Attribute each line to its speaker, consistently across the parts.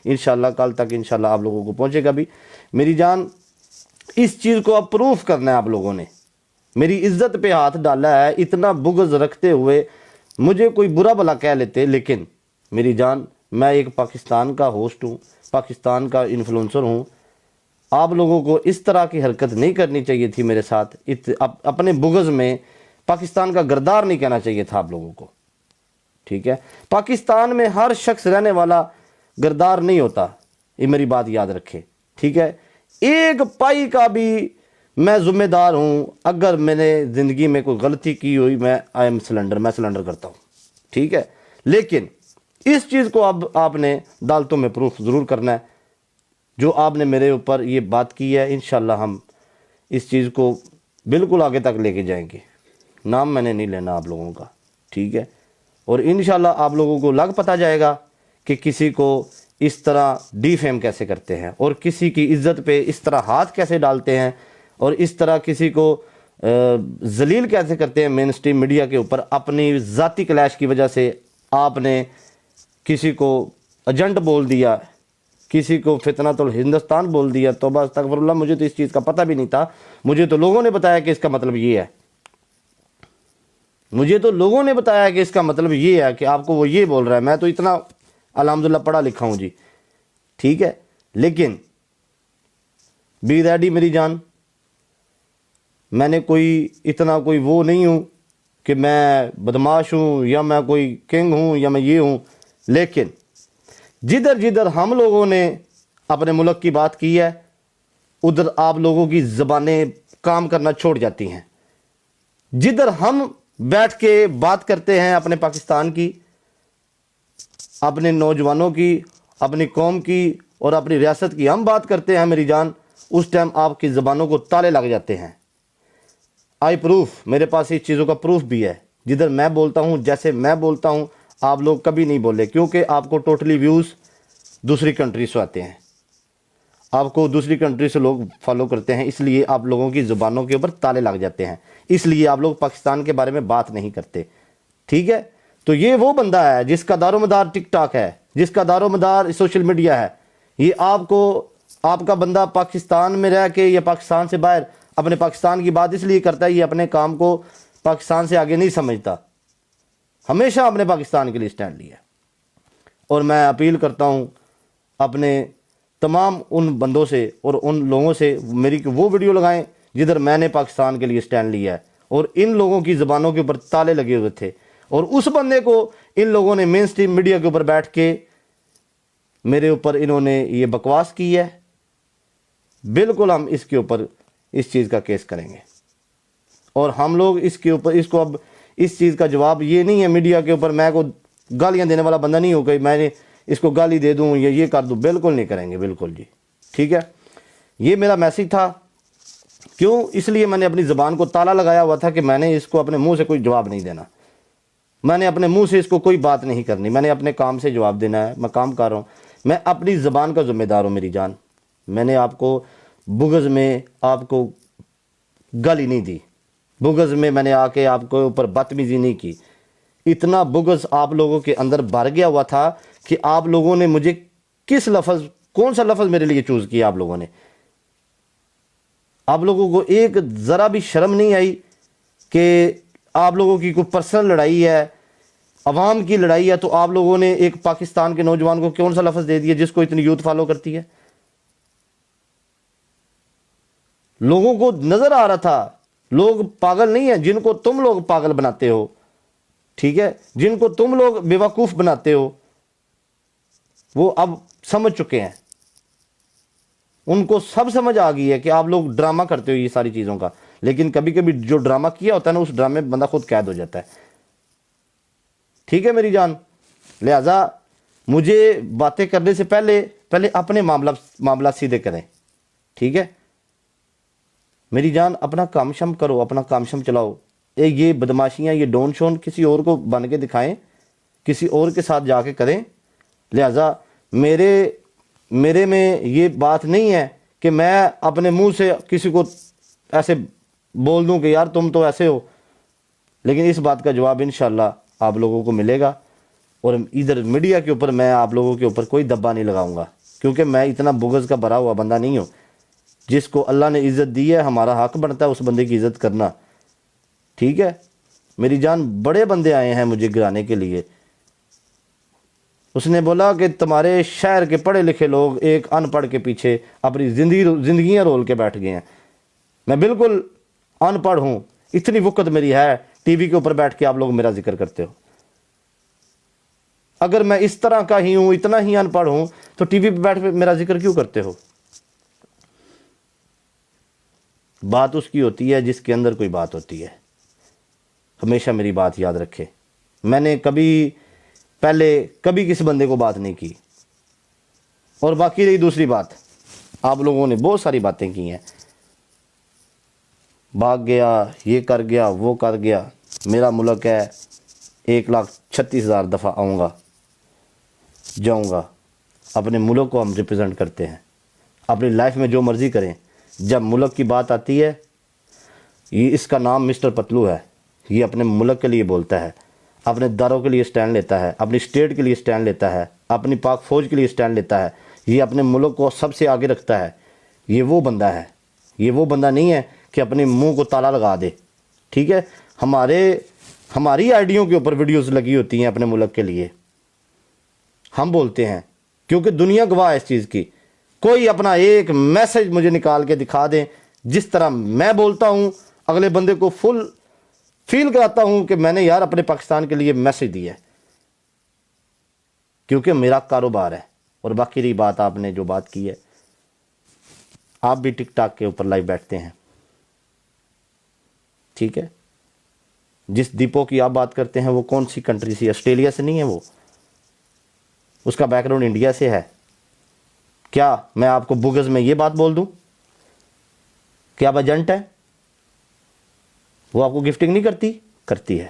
Speaker 1: انشاءاللہ کل تک انشاءاللہ آپ لوگوں کو پہنچے گا بھی۔ میری جان اس چیز کو اب پروف کرنا ہے آپ لوگوں نے، میری عزت پہ ہاتھ ڈالا ہے، اتنا بغض رکھتے ہوئے مجھے کوئی برا بھلا کہہ لیتے، لیکن میری جان میں ایک پاکستان کا ہوسٹ ہوں، پاکستان کا انفلوئنسر ہوں، آپ لوگوں کو اس طرح کی حرکت نہیں کرنی چاہیے تھی میرے ساتھ، اپنے بغض میں پاکستان کا گردار نہیں کہنا چاہیے تھا آپ لوگوں کو، ٹھیک ہے؟ پاکستان میں ہر شخص رہنے والا گردار نہیں ہوتا، یہ میری بات یاد رکھے، ٹھیک ہے؟ ایک پائی کا بھی میں ذمہ دار ہوں، اگر میں نے زندگی میں کوئی غلطی کی ہوئی میں سلنڈر کرتا ہوں، ٹھیک ہے؟ لیکن اس چیز کو اب آپ نے عدالتوں میں پروف ضرور کرنا ہے، جو آپ نے میرے اوپر یہ بات کی ہے، انشاءاللہ ہم اس چیز کو بالکل آگے تک لے کے جائیں گے، نام میں نے نہیں لینا آپ لوگوں کا، ٹھیک ہے؟ اور انشاءاللہ آپ لوگوں کو لگ پتہ جائے گا کہ کسی کو اس طرح ڈی فیم کیسے کرتے ہیں، اور کسی کی عزت پہ اس طرح ہاتھ کیسے ڈالتے ہیں، اور اس طرح کسی کو ذلیل کیسے کرتے ہیں مین اسٹریم میڈیا کے اوپر، اپنی ذاتی کلیش کی وجہ سے آپ نے کسی کو ایجنٹ بول دیا، کسی کو فتنۃ الہندوستان بول دیا، توبہ استغفر اللہ، مجھے تو اس چیز کا پتہ بھی نہیں تھا، مجھے تو لوگوں نے بتایا کہ اس کا مطلب یہ ہے، مجھے تو لوگوں نے بتایا کہ اس کا مطلب یہ ہے کہ آپ کو وہ یہ بول رہا ہے، میں تو اتنا الحمدللہ پڑھا لکھا ہوں جی، ٹھیک ہے؟ لیکن بی ریڈی میری جان، میں نے اتنا کوئی وہ نہیں ہوں کہ میں بدماش ہوں یا میں کوئی کنگ ہوں یا میں یہ ہوں، لیکن جدھر جدھر ہم لوگوں نے اپنے ملک کی بات کی ہے ادھر آپ لوگوں کی زبانیں کام کرنا چھوڑ جاتی ہیں، جدھر ہم بیٹھ کے بات کرتے ہیں اپنے پاکستان کی، اپنے نوجوانوں کی، اپنی قوم کی اور اپنی ریاست کی ہم بات کرتے ہیں میری جان، اس ٹائم آپ کی زبانوں کو تالے لگ جاتے ہیں۔ آئی پروف، میرے پاس اس چیزوں کا پروف بھی ہے، جدھر میں بولتا ہوں جیسے میں بولتا ہوں آپ لوگ کبھی نہیں بولے، کیونکہ آپ کو ٹوٹلی ویوز دوسری کنٹری سے آتے ہیں، آپ کو دوسری کنٹری سے لوگ فالو کرتے ہیں، اس لیے آپ لوگوں کی زبانوں کے اوپر تالے لگ جاتے ہیں، اس لیے آپ لوگ پاکستان کے بارے میں بات نہیں کرتے، ٹھیک ہے؟ تو یہ وہ بندہ ہے جس کا دار و مدار ٹک ٹاک ہے، جس کا دار و مدار سوشل میڈیا ہے، یہ آپ کا بندہ پاکستان میں رہ کے یا پاکستان سے باہر اپنے پاکستان کی بات اس لیے کرتا ہے، یہ اپنے کام کو پاکستان سے آگے نہیں سمجھتا، ہمیشہ اپنے پاکستان کے لیے سٹینڈ لیا۔ اور میں اپیل کرتا ہوں اپنے تمام ان بندوں سے اور ان لوگوں سے، میری وہ ویڈیو لگائیں جدھر میں نے پاکستان کے لیے سٹینڈ لیا ہے، اور ان لوگوں کی زبانوں کے اوپر تالے لگے ہوئے تھے، اور اس بندے کو ان لوگوں نے مین اسٹریم میڈیا کے اوپر بیٹھ کے میرے اوپر انہوں نے یہ بکواس کی ہے، بالکل ہم اس کے اوپر اس چیز کا کیس کریں گے، اور ہم لوگ اس کو اب اس چیز کا جواب یہ نہیں ہے میڈیا کے اوپر، میں کو گالیاں دینے والا بندہ نہیں ہوں کہ میں نے اس کو گالی دے دوں یا یہ کر دوں، بالکل نہیں کریں گے، بالکل جی، ٹھیک ہے؟ یہ میرا میسیج تھا، کیوں؟ اس لیے میں نے اپنی زبان کو تالا لگایا ہوا تھا کہ میں نے اس کو اپنے منہ سے کوئی جواب نہیں دینا، میں نے اپنے منہ سے اس کو کوئی بات نہیں کرنی، میں نے اپنے کام سے جواب دینا ہے، میں کام کر رہا ہوں، میں اپنی زبان کا ذمہ دار ہوں میری جان، میں نے آپ کو بغض میں آپ کو گالی نہیں دی، بغض میں نے آ کے آپ کو اوپر بدتمیزی نہیں کی، اتنا بغض آپ لوگوں کے اندر بھر گیا ہوا تھا کہ آپ لوگوں نے مجھے کون سا لفظ میرے لیے چوز کیا، آپ لوگوں نے، آپ لوگوں کو ایک ذرا بھی شرم نہیں آئی کہ آپ لوگوں کی کوئی پرسنل لڑائی ہے، عوام کی لڑائی ہے، تو آپ لوگوں نے ایک پاکستان کے نوجوان کو کون سا لفظ دے دیا جس کو اتنی یوتھ فالو کرتی ہے؟ لوگوں کو نظر آ رہا تھا، لوگ پاگل نہیں ہیں جن کو تم لوگ پاگل بناتے ہو، ٹھیک ہے؟ جن کو تم لوگ بیوقوف بناتے ہو وہ اب سمجھ چکے ہیں، ان کو سب سمجھ آ گئی ہے کہ آپ لوگ ڈرامہ کرتے ہو یہ ساری چیزوں کا، لیکن کبھی کبھی جو ڈرامہ کیا ہوتا ہے نا اس ڈرامے میں بندہ خود قید ہو جاتا ہے، ٹھیک ہے میری جان؟ لہذا مجھے باتیں کرنے سے پہلے اپنے معاملات سیدھے کریں، ٹھیک ہے میری جان؟ اپنا کام شم کرو، اپنا کام شم چلاؤ، یہ بدماشیاں، یہ ڈون شون کسی اور کو بن کے دکھائیں، کسی اور کے ساتھ جا کے کریں، لہذا میرے میں یہ بات نہیں ہے کہ میں اپنے منہ سے کسی کو ایسے بول دوں کہ یار تم تو ایسے ہو، لیکن اس بات کا جواب انشاءاللہ آپ لوگوں کو ملے گا، اور ادھر میڈیا کے اوپر میں آپ لوگوں کے اوپر کوئی دبا نہیں لگاؤں گا، کیونکہ میں اتنا بغض کا بھرا ہوا بندہ نہیں ہوں. جس کو اللہ نے عزت دی ہے ہمارا حق بنتا ہے اس بندے کی عزت کرنا. ٹھیک ہے میری جان, بڑے بندے آئے ہیں مجھے گرانے کے لیے. اس نے بولا کہ تمہارے شہر کے پڑھے لکھے لوگ ایک ان پڑھ کے پیچھے اپنی زندگیاں رول کے بیٹھ گئے ہیں. میں بالکل ان پڑھ ہوں, اتنی وقت میری ہے, ٹی وی کے اوپر بیٹھ کے آپ لوگ میرا ذکر کرتے ہو. اگر میں اس طرح کا ہی ہوں, اتنا ہی ان پڑھ ہوں, تو ٹی وی پہ بیٹھ کے میرا ذکر کیوں کرتے ہو؟ بات اس کی ہوتی ہے جس کے اندر کوئی بات ہوتی ہے. ہمیشہ میری بات یاد رکھے, میں نے پہلے کبھی کسی بندے کو بات نہیں کی. اور باقی رہی دوسری بات, آپ لوگوں نے بہت ساری باتیں کی ہیں, بھاگ گیا, یہ کر گیا, وہ کر گیا. میرا ملک ہے, 1,36,000 دفعہ آؤں گا جاؤں گا. اپنے ملک کو ہم ریپرزینٹ کرتے ہیں, اپنی لائف میں جو مرضی کریں. جب ملک کی بات آتی ہے, یہ اس کا نام مسٹر پتلو ہے, یہ اپنے ملک کے لیے بولتا ہے, اپنے داروں کے لیے سٹینڈ لیتا ہے, اپنی اسٹیٹ کے لیے سٹینڈ لیتا ہے, اپنی پاک فوج کے لیے سٹینڈ لیتا ہے. یہ اپنے ملک کو سب سے آگے رکھتا ہے. یہ وہ بندہ ہے, یہ وہ بندہ نہیں ہے کہ اپنے منہ کو تالا لگا دے. ٹھیک ہے, ہماری آئیڈیوں کے اوپر ویڈیوز لگی ہوتی ہیں اپنے ملک کے لیے, ہم بولتے ہیں کیونکہ دنیا گواہ ہے اس چیز کی. کوئی اپنا ایک میسج مجھے نکال کے دکھا دیں جس طرح میں بولتا ہوں, اگلے بندے کو فل فیل کراتا ہوں کہ میں نے یار اپنے پاکستان کے لیے میسج دیا ہے, کیونکہ میرا کاروبار ہے. اور باقی رہی بات, آپ نے جو بات کی ہے, آپ بھی ٹک ٹاک کے اوپر لائیو بیٹھتے ہیں. ٹھیک ہے, جس ڈپو کی آپ بات کرتے ہیں وہ کون سی کنٹری سے؟ آسٹریلیا سے نہیں ہے وہ, اس کا بیک گراؤنڈ انڈیا سے ہے. کیا میں آپ کو بغض میں یہ بات بول دوں کہ آپ ایجنٹ ہیں؟ وہ آپ کو گفٹنگ نہیں کرتی ہے.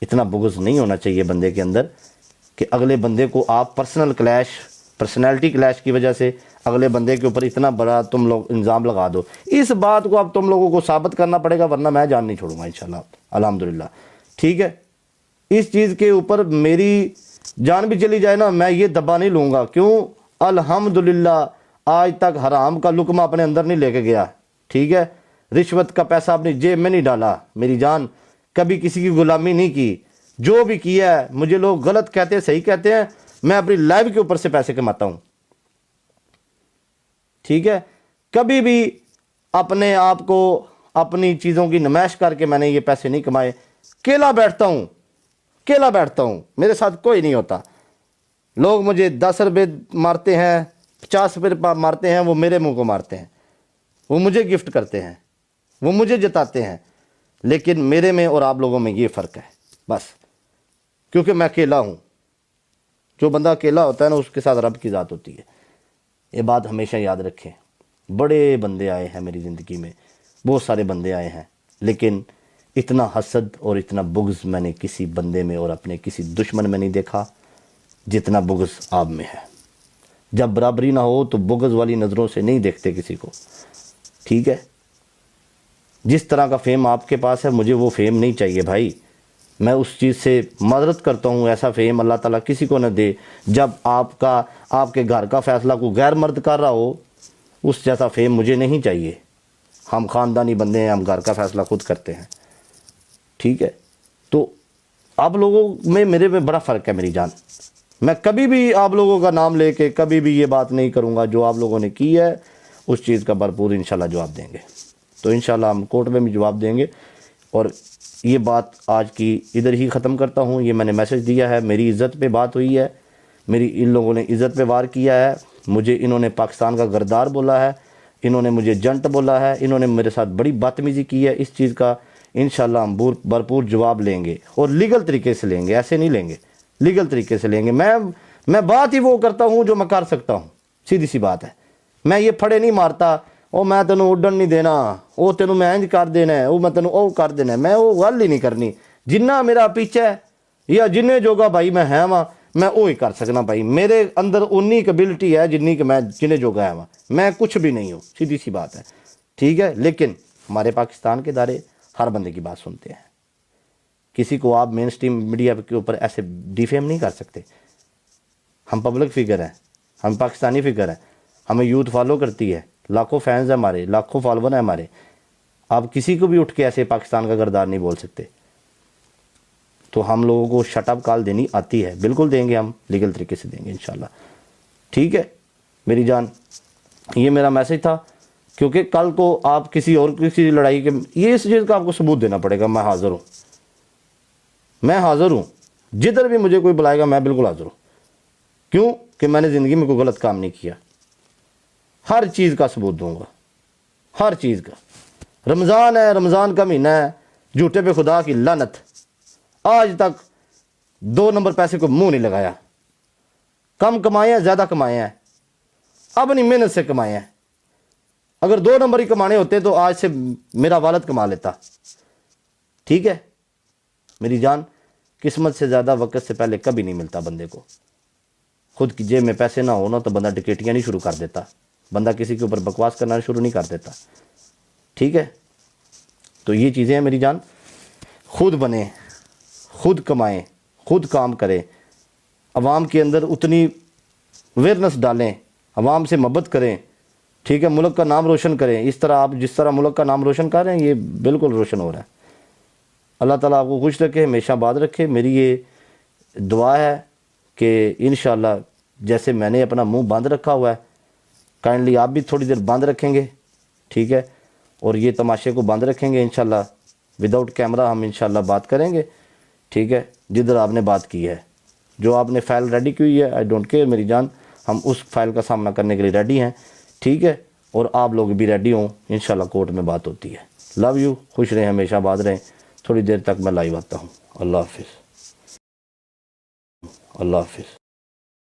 Speaker 1: اتنا بغض نہیں ہونا چاہیے بندے کے اندر کہ اگلے بندے کو آپ پرسنالٹی کلیش کی وجہ سے اگلے بندے کے اوپر اتنا بڑا تم لوگ الزام لگا دو. اس بات کو اب تم لوگوں کو ثابت کرنا پڑے گا, ورنہ میں جان نہیں چھوڑوں گا انشاءاللہ الحمدللہ. ٹھیک ہے, اس چیز کے اوپر میری جان بھی چلی جائے نا, میں یہ دبا نہیں لوں گا. کیوں؟ الحمدللہ آج تک حرام کا لقمہ اپنے اندر نہیں لے کے گیا. ٹھیک ہے, رشوت کا پیسہ اپنی جیب میں نہیں ڈالا میری جان, کبھی کسی کی غلامی نہیں کی. جو بھی کیا ہے, مجھے لوگ غلط کہتے ہیں, صحیح کہتے ہیں, میں اپنی لائف کے اوپر سے پیسے کماتا ہوں. ٹھیک ہے, کبھی بھی اپنے آپ کو اپنی چیزوں کی نمائش کر کے میں نے یہ پیسے نہیں کمائے. کیلا بیٹھتا ہوں, میرے ساتھ کوئی نہیں ہوتا. لوگ مجھے 10 روپے مارتے ہیں, 50 روپے مارتے ہیں, وہ میرے منہ کو مارتے ہیں, وہ مجھے گفٹ کرتے ہیں, وہ مجھے جتاتے ہیں. لیکن میرے میں اور آپ لوگوں میں یہ فرق ہے بس, کیونکہ میں اکیلا ہوں. جو بندہ اکیلا ہوتا ہے نا, اس کے ساتھ رب کی ذات ہوتی ہے. یہ بات ہمیشہ یاد رکھیں. بڑے بندے آئے ہیں میری زندگی میں, بہت سارے بندے آئے ہیں, لیکن اتنا حسد اور اتنا بغض میں نے کسی بندے میں اور اپنے کسی دشمن میں نہیں دیکھا جتنا بغض آپ میں ہے. جب برابری نہ ہو تو بغض والی نظروں سے نہیں دیکھتے کسی کو. ٹھیک ہے, جس طرح کا فیم آپ کے پاس ہے مجھے وہ فیم نہیں چاہیے بھائی. میں اس چیز سے معذرت کرتا ہوں, ایسا فیم اللہ تعالیٰ کسی کو نہ دے. جب آپ کے گھر کا فیصلہ کوئی غیر مرد کر رہا ہو, اس جیسا فیم مجھے نہیں چاہیے. ہم خاندانی بندے ہیں, ہم گھر کا فیصلہ خود کرتے ہیں. ٹھیک ہے, تو آپ لوگوں میں میرے میں بڑا فرق ہے میری جان. میں کبھی بھی آپ لوگوں کا نام لے کے کبھی بھی یہ بات نہیں کروں گا. جو آپ لوگوں نے کی ہے اس چیز کا بھرپور انشاءاللہ جواب دیں گے. تو انشاءاللہ ہم کورٹ میں بھی جواب دیں گے. اور یہ بات آج کی ادھر ہی ختم کرتا ہوں. یہ میں نے میسج دیا ہے, میری عزت پہ بات ہوئی ہے, میری ان لوگوں نے عزت پہ وار کیا ہے. مجھے انہوں نے پاکستان کا غدار بولا ہے, انہوں نے مجھے جنٹ بولا ہے, انہوں نے میرے ساتھ بڑی بدتمیزی کی ہے. اس چیز کا انشاءاللہ ہم بھرپور جواب لیں گے, اور لیگل طریقے سے لیں گے, ایسے نہیں لیں گے, لیگل طریقے سے لیں گے. میں بات ہی وہ کرتا ہوں جو میں کر سکتا ہوں, سیدھی سی بات ہے. میں یہ پھڑے نہیں مارتا, او میں تینوں اڈن نہیں دینا, او تینوں میں انج کر دینا ہے, او میں تینوں او کر دینا ہے. میں وہ گل ہی نہیں کرنی. جنہ میرا پیچھے ہے یا جنہیں جوگا بھائی میں ہے وہاں, میں وہی کر سکنا بھائی. میرے اندر انی کیبلٹی ہے جنی کہ میں جنہیں جوگا ہے وہاں, میں کچھ بھی نہیں ہوں, سیدھی سی بات ہے. ٹھیک ہے, لیکن ہمارے پاکستان کے ادارے ہر بندے کی بات سنتے ہیں. کسی کو آپ مین سٹریم میڈیا کے اوپر ایسے ڈیفیم نہیں کر سکتے. ہم پبلک فگر ہیں, ہم پاکستانی فکر ہے، ہمیں یوتھ فالو کرتی ہے، لاکھوں فینز ہیں ہمارے، لاکھوں فالوور ہیں ہمارے. آپ کسی کو بھی اٹھ کے ایسے پاکستان کا گردار نہیں بول سکتے. تو ہم لوگوں کو شٹ اپ کال دینی آتی ہے، بالکل دیں گے، ہم لیگل طریقے سے دیں گے انشاءاللہ. ٹھیک ہے میری جان، یہ میرا میسج تھا. کیونکہ کل کو آپ کسی اور کسی لڑائی کے، یہ اس چیز کا آپ کو ثبوت دینا پڑے گا. میں حاضر ہوں، میں حاضر ہوں، جدھر بھی مجھے کوئی بلائے گا میں بالکل حاضر ہوں. کیوں کہ میں نے زندگی میں کوئی غلط کام نہیں کیا. ہر چیز کا ثبوت دوں گا، ہر چیز کا. رمضان ہے، رمضان کا مہینہ ہے، جھوٹے پہ خدا کی لعنت، آج تک 2 نمبر پیسے کو منہ نہیں لگایا. کم کمائے ہیں، زیادہ کمائے ہیں، اپنی محنت سے کمائے ہیں. اگر 2 نمبر ہی کمانے ہوتے تو آج سے میرا والد کما لیتا. ٹھیک ہے میری جان، قسمت سے زیادہ وقت سے پہلے کبھی نہیں ملتا بندے کو. خود کی جیب میں پیسے نہ ہونا تو بندہ ڈکیٹیاں نہیں شروع کر دیتا، بندہ کسی کے اوپر بکواس کرنا شروع نہیں کر دیتا. ٹھیک ہے، تو یہ چیزیں ہیں میری جان. خود بنیں، خود کمائیں، خود کام کریں، عوام کے اندر اتنی اویئرنس ڈالیں، عوام سے محبت کریں. ٹھیک ہے، ملک کا نام روشن کریں. اس طرح آپ جس طرح ملک کا نام روشن کر رہے ہیں یہ بالکل روشن ہو رہا ہے. اللہ تعالیٰ آپ کو خوش رکھے، ہمیشہ آباد رکھے. میری یہ دعا ہے کہ انشاءاللہ جیسے میں نے اپنا منہ بند رکھا ہوا ہے، کائنڈلی آپ بھی تھوڑی دیر بند رکھیں گے. ٹھیک ہے، اور یہ تماشے کو بند رکھیں گے. انشاءاللہ وداؤٹ کیمرہ ہم انشاءاللہ بات کریں گے. ٹھیک ہے، جدھر آپ نے بات کی ہے، جو آپ نے فائل ریڈی کی ہوئی ہے، آئی ڈونٹ کیئر میری جان، ہم اس فائل کا سامنا کرنے کے لیے ریڈی ہیں. ٹھیک ہے، اور آپ لوگ بھی ریڈی ہوں، انشاءاللہ کورٹ میں بات ہوتی ہے. لو یو، خوش رہیں، ہمیشہ آباد رہیں. تھوڑی دیر تک میں لائیو آتا ہوں. اللہ حافظ، اللہ حافظ.